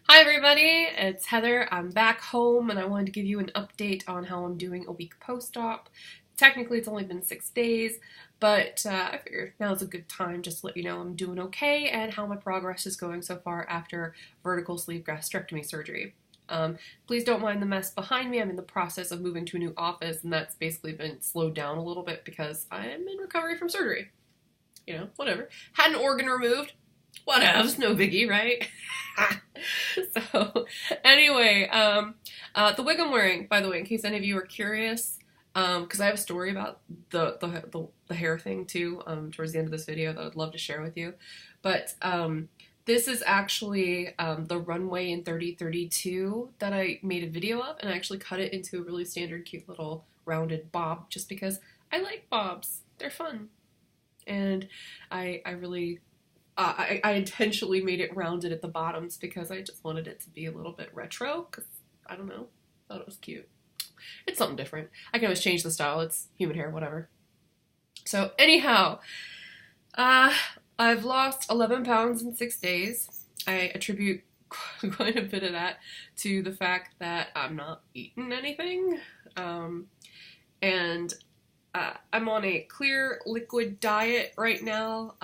Hi everybody, it's Heather. I'm back home and I wanted to give you an update on how I'm doing a week post-op. Technically it's only been 6 days, but I figured now is a good time just to let you know I'm doing okay and how my progress is going so far after vertical sleeve gastrectomy surgery. Please don't mind the mess behind me. I'm in the process of moving to a new office and that's basically been slowed down a little bit because I'm in recovery from surgery. You know, whatever. Had an organ removed. Whatevs, no biggie, right? So, anyway, the wig I'm wearing, by the way, in case any of you are curious, because I have a story about the hair thing too, towards the end of this video that I'd love to share with you. But this is actually the runway in 3032 that I made a video of, and I actually cut it into a really standard, cute little rounded bob, just because I like bobs. They're fun, and I really. I intentionally made it rounded at the bottoms because I just wanted it to be a little bit retro, because, I don't know, thought it was cute. It's something different. I can always change the style. It's human hair, whatever. So, anyhow, I've lost 11 pounds in 6 days. I attribute quite a bit of that to the fact that I'm not eating anything. And I'm on a clear liquid diet right now.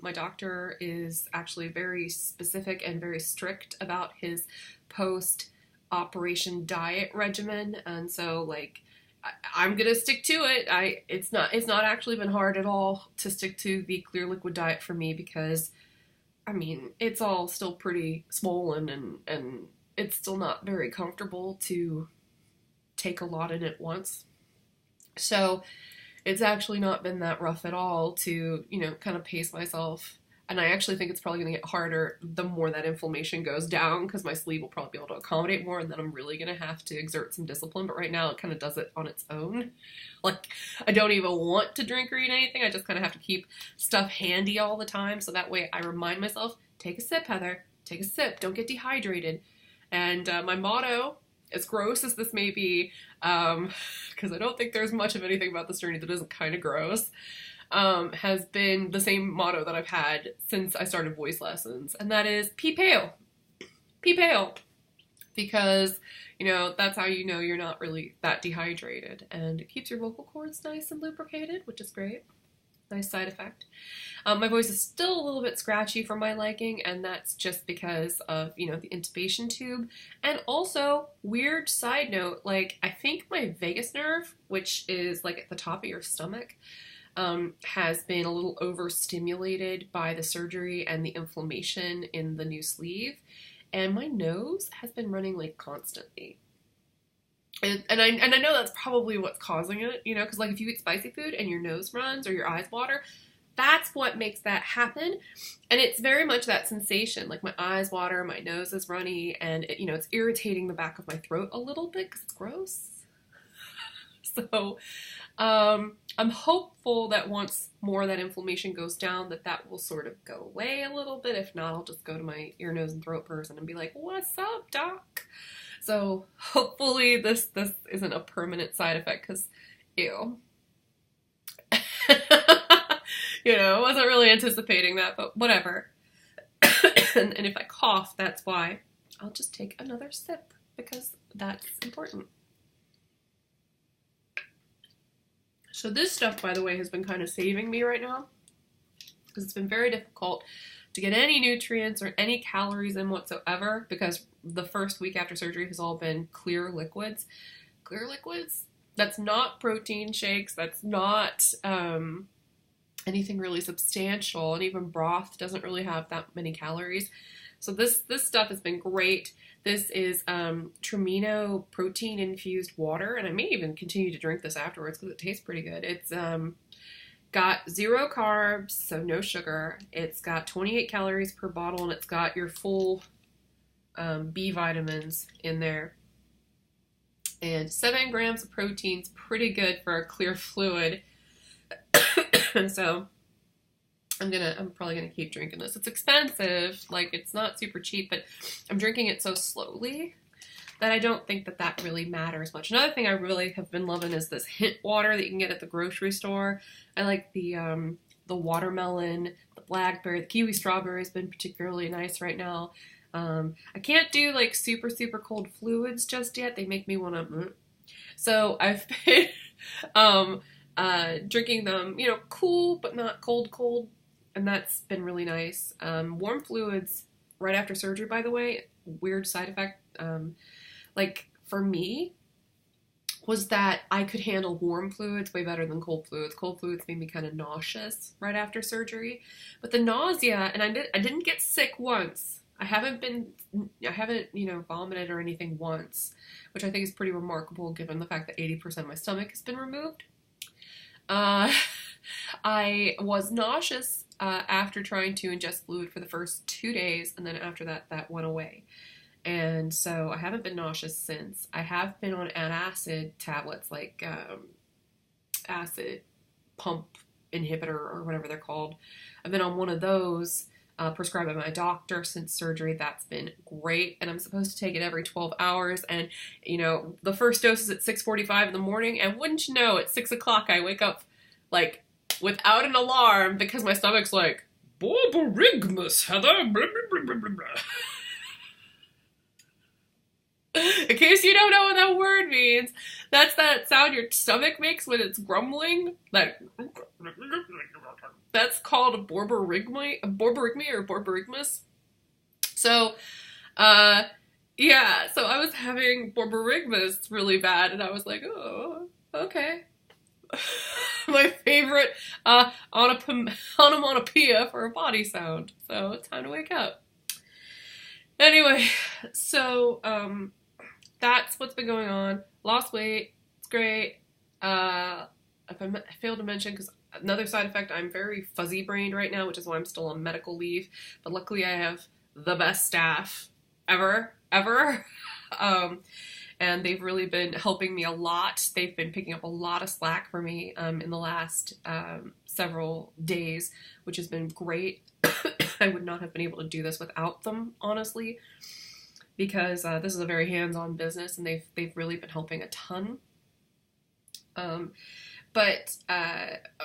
My doctor is actually very specific and very strict about his post-operation diet regimen, and so like I'm gonna stick to it. It's not actually been hard at all to stick to the clear liquid diet for me because I mean it's all still pretty swollen and it's still not very comfortable to take a lot in at once. So it's actually not been that rough at all to, you know, kind of pace myself. And I actually think it's probably going to get harder the more that inflammation goes down because my sleeve will probably be able to accommodate more and then I'm really going to have to exert some discipline. But right now it kind of does it on its own. Like, I don't even want to drink or eat anything. I just kind of have to keep stuff handy all the time. So that way I remind myself, take a sip, Heather. Take a sip. Don't get dehydrated. And my motto, as gross as this may be, because I don't think there's much of anything about this journey that isn't kind of gross, has been the same motto that I've had since I started voice lessons, and that is pee pale. Pee pale. Because, you know, that's how you know you're not really that dehydrated, and it keeps your vocal cords nice and lubricated, which is great. Nice side effect. My voice is still a little bit scratchy for my liking, and that's just because of, you know, the intubation tube. And also, weird side note, like, I think my vagus nerve, which is, like, at the top of your stomach, has been a little overstimulated by the surgery and the inflammation in the new sleeve. And my nose has been running, like, constantly. And I know that's probably what's causing it, you know, because like if you eat spicy food and your nose runs or your eyes water, that's what makes that happen. And it's very much that sensation, like my eyes water, my nose is runny, and it, you know, it's irritating the back of my throat a little bit because it's gross. So I'm hopeful that once more of that inflammation goes down, that will sort of go away a little bit. If not, I'll just go to my ear, nose, and throat person and be like, "What's up, doc?" So hopefully this isn't a permanent side effect because, ew. You know, I wasn't really anticipating that, but whatever. And if I cough, that's why. I'll just take another sip because that's important. So this stuff, by the way, has been kind of saving me right now because it's been very difficult to get any nutrients or any calories in whatsoever because the first week after surgery has all been clear liquids. Clear liquids? That's not protein shakes. That's not anything really substantial. And even broth doesn't really have that many calories. So this stuff has been great. This is Trimino protein infused water. And I may even continue to drink this afterwards because it tastes pretty good. It's got 0 carbs, so no sugar. It's got 28 calories per bottle, and it's got your full B vitamins in there. And 7 grams of protein's pretty good for a clear fluid. And so I'm probably gonna keep drinking this. It's expensive, like it's not super cheap, but I'm drinking it so slowly that I don't think that really matters much. Another thing I really have been loving is this hint water that you can get at the grocery store. I like the watermelon, the blackberry, the kiwi strawberry has been particularly nice right now. I can't do like super, super cold fluids just yet. They make me want to. So I've been drinking them, you know, cool but not cold, cold, and that's been really nice. Warm fluids right after surgery, by the way, weird side effect. Like for me, was that I could handle warm fluids way better than cold fluids. Cold fluids made me kind of nauseous right after surgery, but the nausea, and I didn't get sick once. I haven't, you know, vomited or anything once, which I think is pretty remarkable given the fact that 80% of my stomach has been removed. I was nauseous after trying to ingest fluid for the first 2 days, and then after that, that went away. And so I haven't been nauseous since. I have been on antacid tablets, like acid pump inhibitor or whatever they're called. I've been on one of those prescribed by my doctor since surgery. That's been great. And I'm supposed to take it every 12 hours. And, you know, the first dose is at 6:45 in the morning. And wouldn't you know, at 6 o'clock, I wake up, like, without an alarm because my stomach's like, Borborygmus, Heather, blah, blah, blah, blah, blah. In case you don't know what that word means, that's that sound your stomach makes when it's grumbling. That's called a borborygmi or borborygmus. So, yeah, so I was having borborygmus really bad, and I was like, oh, okay. My favorite onomatopoeia for a body sound. So it's time to wake up. Anyway, so, that's what's been going on. Lost weight. It's great. I failed to mention, because another side effect, I'm very fuzzy brained right now, which is why I'm still on medical leave. But luckily I have the best staff ever. And they've really been helping me a lot. They've been picking up a lot of slack for me in the last several days, which has been great. I would not have been able to do this without them, honestly, because this is a very hands-on business, and they've really been helping a ton. But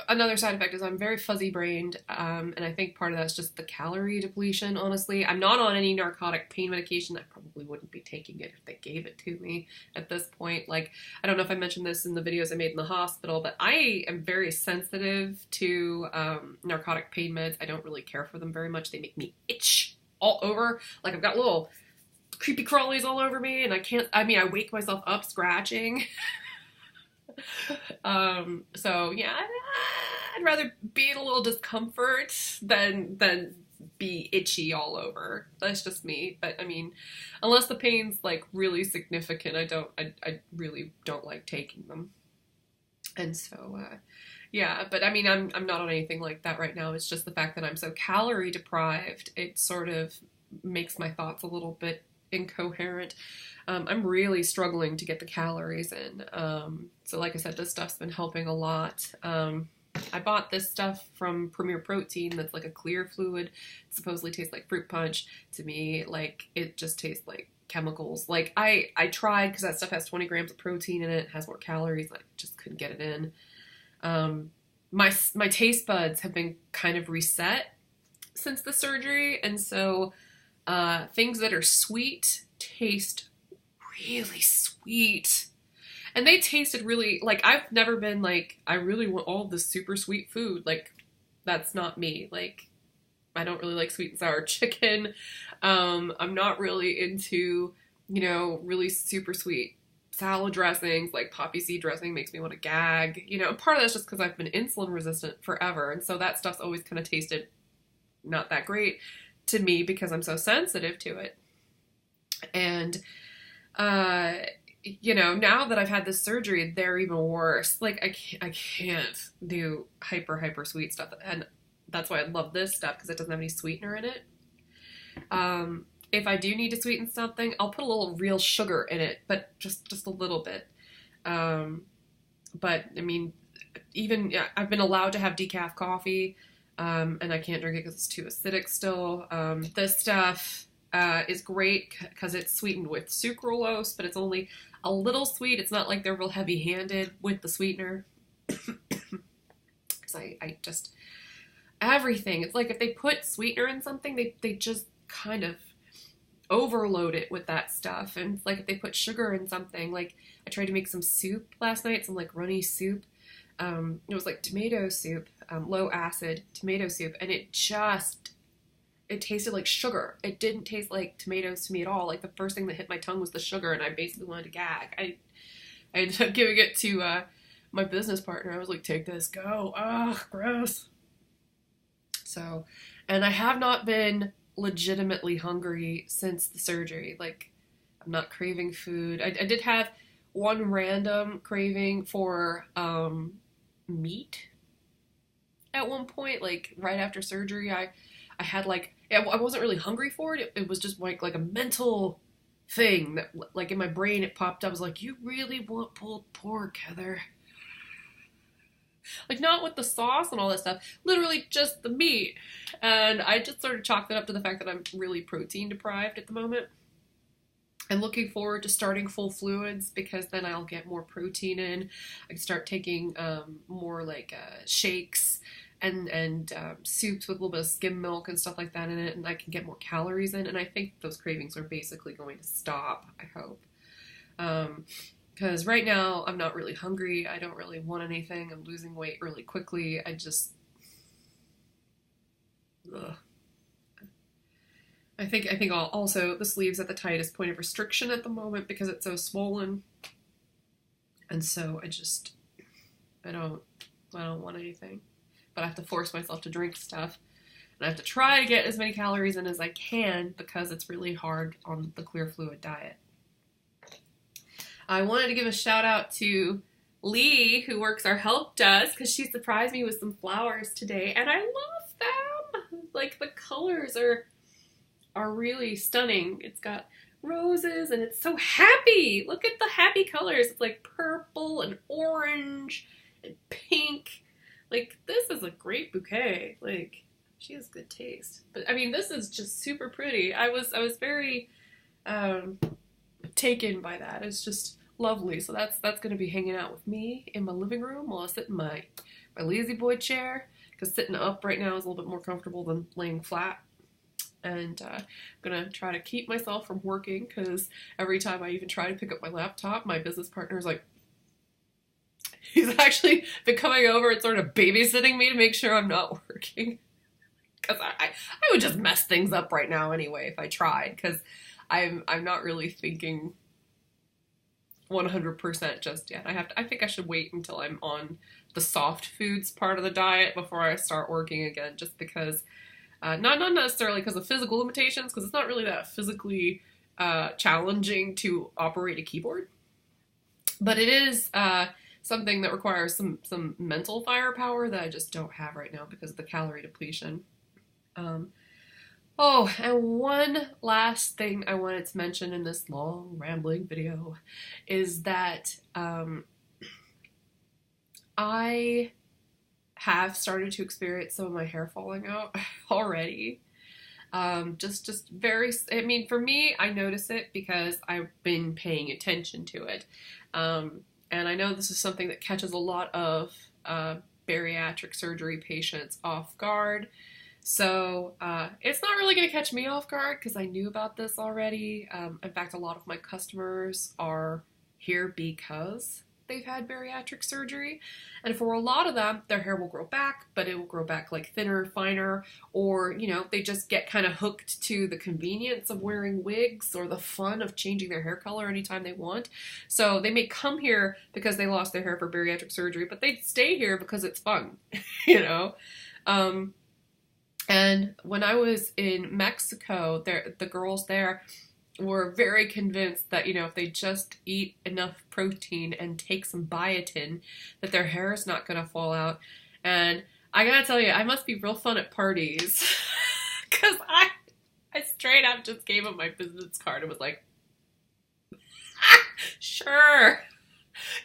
another side effect is I'm very fuzzy-brained, and I think part of that's just the calorie depletion, honestly. I'm not on any narcotic pain medication. I probably wouldn't be taking it if they gave it to me at this point. Like, I don't know if I mentioned this in the videos I made in the hospital, but I am very sensitive to narcotic pain meds. I don't really care for them very much. They make me itch all over. Like, I've got little creepy crawlies all over me, and I wake myself up scratching. So yeah, I'd rather be in a little discomfort than be itchy all over. That's just me. But I mean, unless the pain's like really significant, I really don't like taking them. And so, yeah, but I mean, I'm not on anything like that right now. It's just the fact that I'm so calorie deprived. It sort of makes my thoughts a little bit incoherent. I'm really struggling to get the calories in. So like I said, this stuff's been helping a lot. I bought this stuff from Premier Protein that's like a clear fluid. It supposedly tastes like fruit punch. To me, like, it just tastes like chemicals. Like, I tried, because that stuff has 20 grams of protein in it, has more calories. I just couldn't get it in. My taste buds have been kind of reset since the surgery, and so things that are sweet taste really sweet. And they tasted really, like, I've never been like, I really want all this super sweet food. Like, that's not me. Like, I don't really like sweet and sour chicken. I'm not really into, you know, really super sweet salad dressings. Like, poppy seed dressing makes me want to gag. You know, part of that's just because I've been insulin resistant forever. And so that stuff's always kind of tasted not that great to me because I'm so sensitive to it. And, you know, now that I've had this surgery, they're even worse. Like, I can't do hyper sweet stuff. And that's why I love this stuff, because it doesn't have any sweetener in it. If I do need to sweeten something, I'll put a little real sugar in it, but just a little bit. But I mean, even, yeah, I've been allowed to have decaf coffee, and I can't drink it because it's too acidic still. This stuff is great because it's sweetened with sucralose, but it's only a little sweet. It's not like they're real heavy-handed with the sweetener. Because I just, everything, it's like if they put sweetener in something, they just kind of overload it with that stuff. And like if they put sugar in something, like I tried to make some soup last night, some like runny soup. It was like tomato soup, low acid tomato soup, and it tasted like sugar. It didn't taste like tomatoes to me at all. Like the first thing that hit my tongue was the sugar, and I basically wanted to gag. I ended up giving it to my business partner. I was like, take this, go. Ugh, gross. So, and I have not been legitimately hungry since the surgery. Like, I'm not craving food. I did have one random craving for meat at one point, like right after surgery. I had like, I wasn't really hungry for it. It was just like a mental thing that like in my brain it popped up. I was like, you really want pulled pork, Heather? Like not with the sauce and all that stuff, literally just the meat. And I just sort of chalked it up to the fact that I'm really protein deprived at the moment. I'm looking forward to starting full fluids because then I'll get more protein in. I can start taking more like shakes and soups with a little bit of skim milk and stuff like that in it, and I can get more calories in. And I think those cravings are basically going to stop, I hope. Because right now I'm not really hungry. I don't really want anything. I'm losing weight really quickly. Ugh. I think also the sleeve's at the tightest point of restriction at the moment because it's so swollen. And so I don't want anything. But I have to force myself to drink stuff. And I have to try to get as many calories in as I can because it's really hard on the clear fluid diet. I wanted to give a shout out to Lee, who works our help desk, because she surprised me with some flowers today, and I love them. Like the colors are really stunning. It's got roses and it's so happy. Look at the happy colors. It's like purple and orange and pink. Like this is a great bouquet. Like she has good taste. But I mean, this is just super pretty. I was very taken by that. It's just lovely. So that's going to be hanging out with me in my living room while I sit in my lazy boy chair, because sitting up right now is a little bit more comfortable than laying flat. And I'm going to try to keep myself from working, because every time I even try to pick up my laptop, my business partner is like, he's actually been coming over and sort of babysitting me to make sure I'm not working. Because I would just mess things up right now anyway if I tried, because I'm not really thinking 100% just yet. I think I should wait until I'm on the soft foods part of the diet before I start working again, just because not necessarily because of physical limitations, because it's not really that physically challenging to operate a keyboard, but it is something that requires some mental firepower that I just don't have right now because of the calorie depletion. Oh, and one last thing I wanted to mention in this long rambling video is that I have started to experience some of my hair falling out already. Just very, I mean, for me, I notice it because I've been paying attention to it. And I know this is something that catches a lot of bariatric surgery patients off guard. So it's not really going to catch me off guard because I knew about this already. In fact, a lot of my customers are here because they've had bariatric surgery. And for a lot of them, their hair will grow back, but it will grow back like thinner, finer, or, you know, they just get kind of hooked to the convenience of wearing wigs or the fun of changing their hair color anytime they want. So they may come here because they lost their hair for bariatric surgery, but they stay here because it's fun, you know? And when I was in Mexico, the girls there were very convinced that, you know, if they just eat enough protein and take some biotin, that their hair is not going to fall out. And I gotta tell you, I must be real fun at parties, because I straight up just gave them my business card and was like, sure.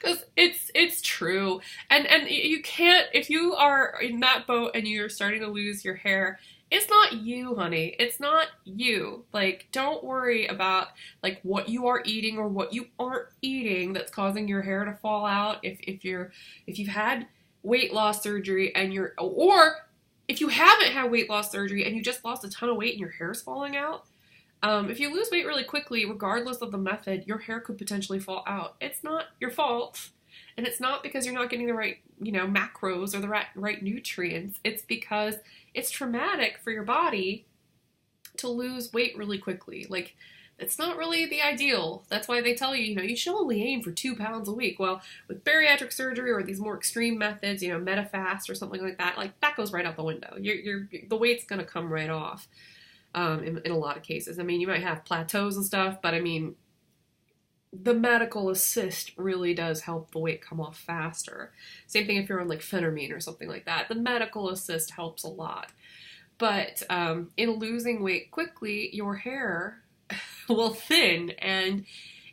Because it's true. And you can't, if you are in that boat and you're starting to lose your hair, it's not you, honey. It's not you. Like, don't worry about like what you are eating or what you aren't eating that's causing your hair to fall out. If you've had weight loss surgery or if you haven't had weight loss surgery and you just lost a ton of weight and your hair is falling out, If you lose weight really quickly, regardless of the method, your hair could potentially fall out. It's not your fault. And it's not because you're not getting the right, macros or the right nutrients. It's because it's traumatic for your body to lose weight really quickly. Like, it's not really the ideal. That's why they tell you, you should only aim for 2 pounds a week. Well, with bariatric surgery or these more extreme methods, Metafast or something like that goes right out the window. The weight's going to come right off in a lot of cases. I mean, you might have plateaus and stuff, but I mean, the medical assist really does help the weight come off faster. Same thing if you're on like phentermine or something like that. The medical assist helps a lot. But in losing weight quickly, your hair will thin, and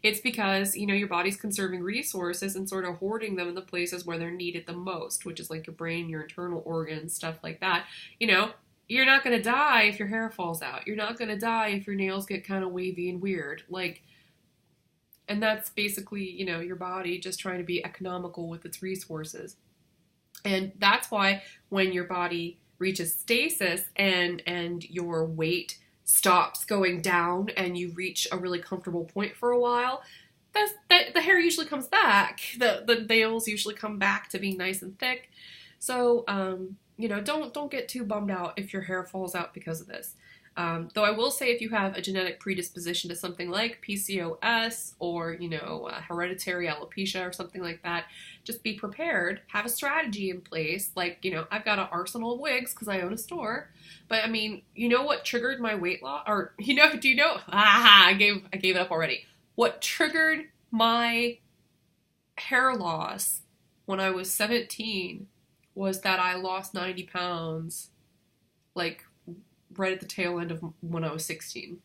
it's because, your body's conserving resources and sort of hoarding them in the places where they're needed the most, which is like your brain, your internal organs, stuff like that. You're not going to die if your hair falls out. You're not going to die if your nails get kind of wavy and weird. And that's basically, your body just trying to be economical with its resources. And that's why when your body reaches stasis and your weight stops going down and you reach a really comfortable point for a while, the hair usually comes back. The nails usually come back to being nice and thick. So, don't get too bummed out if your hair falls out because of this. Though I will say if you have a genetic predisposition to something like PCOS or, hereditary alopecia or something like that, just be prepared, have a strategy in place. Like, I've got an arsenal of wigs because I own a store. But I mean, what triggered my weight loss? Or, do you know? I gave it up already. What triggered my hair loss when I was 17 was that I lost 90 pounds, like, right at the tail end of when I was 16.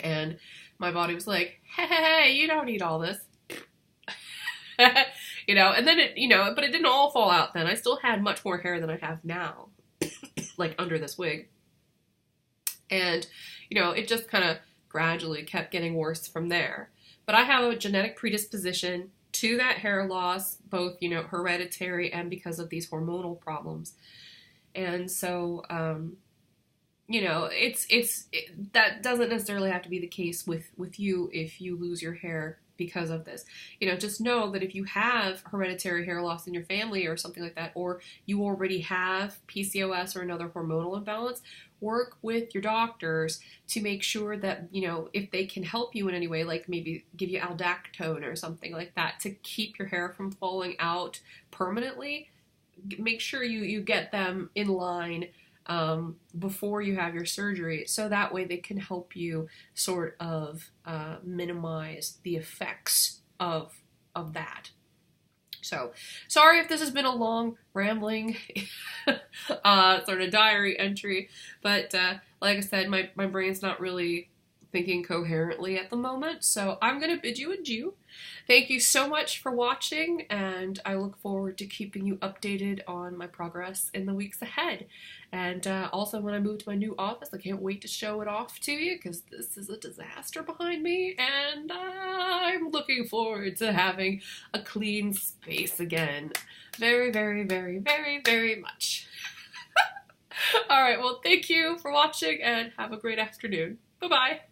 And my body was like, hey, you don't need all this. And then but it didn't all fall out then. I still had much more hair than I have now, like under this wig. And, it just kind of gradually kept getting worse from there. But I have a genetic predisposition to that hair loss, both, hereditary and because of these hormonal problems. And so, that doesn't necessarily have to be the case with you if you lose your hair because of this. Just know that if you have hereditary hair loss in your family or something like that, or you already have PCOS or another hormonal imbalance, work with your doctors to make sure that, if they can help you in any way, like maybe give you aldactone or something like that to keep your hair from falling out permanently, make sure you get them in line before you have your surgery, so that way they can help you sort of minimize the effects of that. So, sorry if this has been a long, rambling sort of diary entry, but like I said, my brain's not really thinking coherently at the moment, so I'm going to bid you adieu. Thank you so much for watching, and I look forward to keeping you updated on my progress in the weeks ahead. And also, when I move to my new office, I can't wait to show it off to you, because this is a disaster behind me, and I'm looking forward to having a clean space again. Very, very, very, very, very much. Alright, well, thank you for watching, and have a great afternoon. Bye-bye.